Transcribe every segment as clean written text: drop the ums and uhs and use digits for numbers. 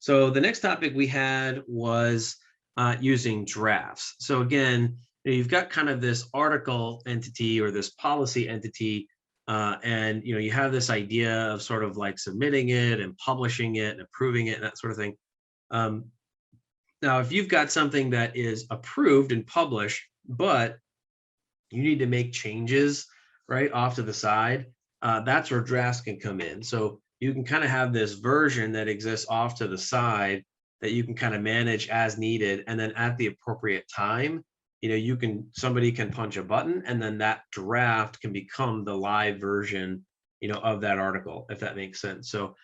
So the next topic we had was using drafts. So again, you've got kind of this article entity or this policy entity, and you have this idea of sort of like submitting it and publishing it and approving it and that sort of thing. Um, Now, if you've got something that is approved and published, but you need to make changes right off to the side, that's where drafts can come in. So you can kind of have this version that exists off to the side that you can kind of manage as needed, and then at the appropriate time, somebody can punch a button, and then that draft can become the live version, of that article, if that makes sense. So,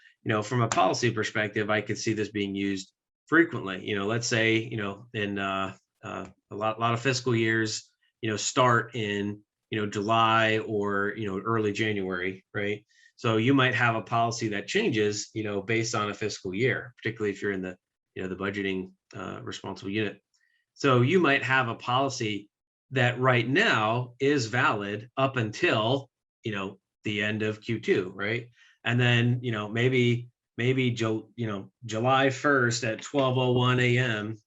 from a policy perspective, I could see this being used frequently. Let's say, in a lot of fiscal years, start in, July or, early January, right? So you might have a policy that changes, based on a fiscal year, particularly if you're in the budgeting responsible unit. So you might have a policy that right now is valid up until, the end of Q2, right? And then, July 1st at 12:01 a.m.,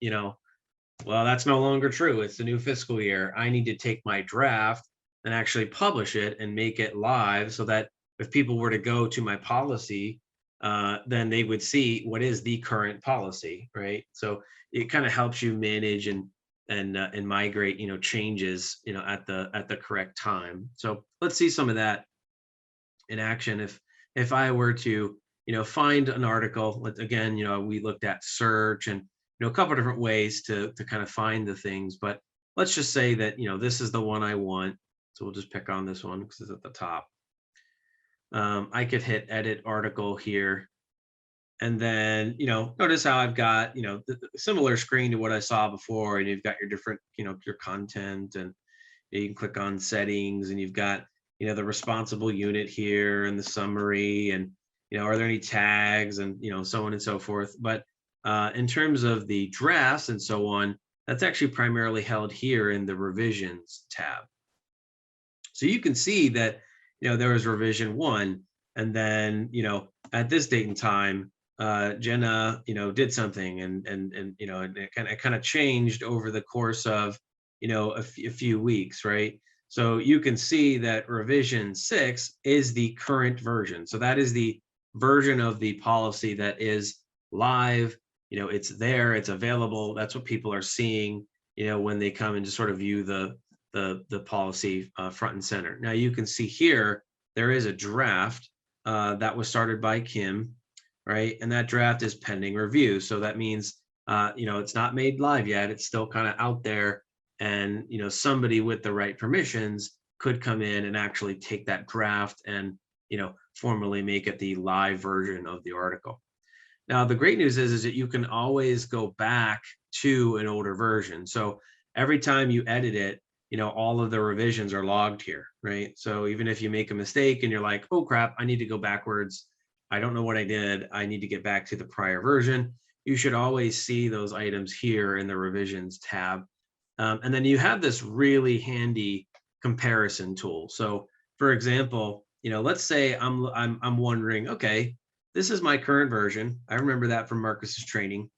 well, that's no longer true. It's the new fiscal year. I need to take my draft and actually publish it and make it live so that if people were to go to my policy, then they would see what is the current policy, right? So it kind of helps you manage and migrate, changes, at the correct time. So let's see some of that in action. If I were to, find an article, again, we looked at search and a couple of different ways to kind of find the things, but let's just say that this is the one I want. So we'll just pick on this one because it's at the top. I could hit edit article here, and then notice how I've got the similar screen to what I saw before, and you've got your different your content, and you can click on settings, and you've got the responsible unit here and the summary, and are there any tags, and so on and so forth. But in terms of the drafts and so on, that's actually primarily held here in the revisions tab. So you can see that there was revision 1, and then at this date and time, Jenna did something, and it kind of changed over the course of a few weeks, right? So you can see that revision 6 is the current version. So that is the version of the policy that is live. It's there, it's available. That's what people are seeing when they come and just sort of view the policy front and center. Now you can see here there is a draft that was started by Kim, right? And that draft is pending review. So that means it's not made live yet. It's still kind of out there, and somebody with the right permissions could come in and actually take that draft and formally make it the live version of the article. Now the great news is that you can always go back to an older version. So every time you edit it, all of the revisions are logged here, right? So even if you make a mistake and you're like, oh crap, I need to go backwards, I don't know what I did, I need to get back to the prior version, you should always see those items here in the revisions tab. And then you have this really handy comparison tool. So for example, let's say I'm wondering, okay, this is my current version. I remember that from Marcus's training.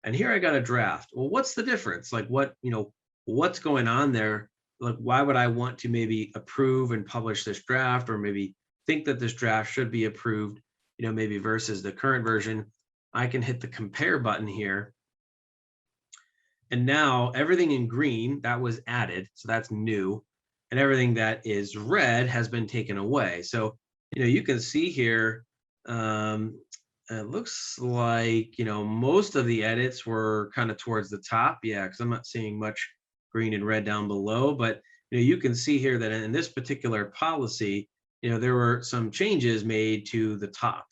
And here I got a draft. Well, what's the difference? Like what's going on there? Like, why would I want to maybe approve and publish this draft, or maybe think that this draft should be approved, maybe versus the current version? I can hit the compare button here. And now everything in green that was added, so that's new, and everything that is red has been taken away. So, you can see here, it looks like, most of the edits were kind of towards the top. Yeah, because I'm not seeing much green and red down below, but you can see here that in this particular policy, there were some changes made to the top,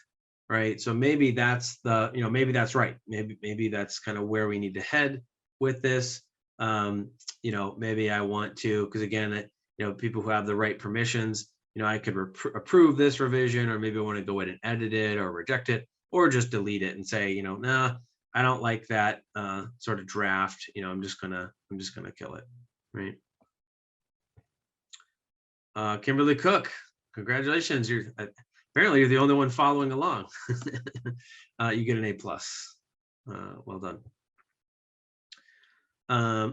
right? So maybe that's maybe that's right. Maybe that's kind of where we need to head with this. Maybe I want to, because again, people who have the right permissions, I could approve this revision, or maybe I want to go ahead and edit it or reject it, or just delete it and say, nah, I don't like that sort of draft. I'm just gonna kill it, right? Kimberly Cook, congratulations! Apparently you're the only one following along. You get an A+. Well done.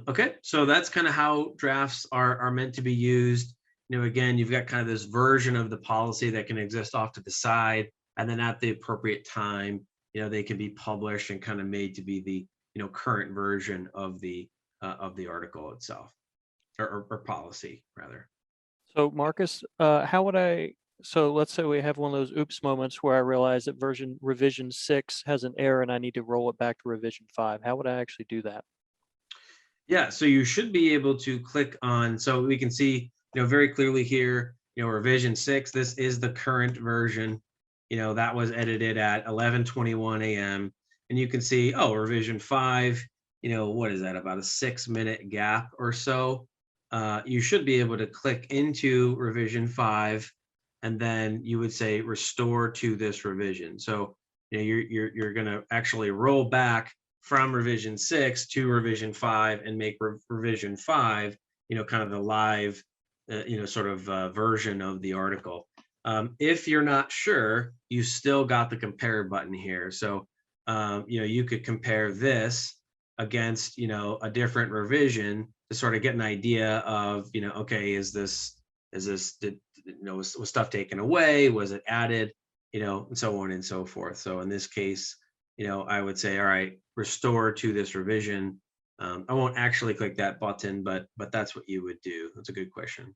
Okay, so that's kind of how drafts are meant to be used. Again, you've got kind of this version of the policy that can exist off to the side, and then at the appropriate time, they can be published and kind of made to be the current version of the article itself, or policy rather. So Marcus, how would so let's say we have one of those oops moments where I realize that revision 6 has an error and I need to roll it back to revision 5. How would I actually do that? Yeah, so you should be able to click on, so we can see, very clearly here, revision 6, this is the current version, that was edited at 11:21 a.m. And you can see, oh, revision 5, what is that, about a 6-minute gap or so. You should be able to click into revision 5, and then you would say restore to this revision. So, you're going to actually roll back from revision 6 to revision 5 and make revision 5, kind of the live, sort of version of the article. If you're not sure, you still got the compare button here. So, you could compare this against, a different revision to sort of get an idea of, okay, was stuff taken away? Was it added? And so on and so forth. So in this case, I would say, all right, restore to this revision. I won't actually click that button, but that's what you would do. That's a good question.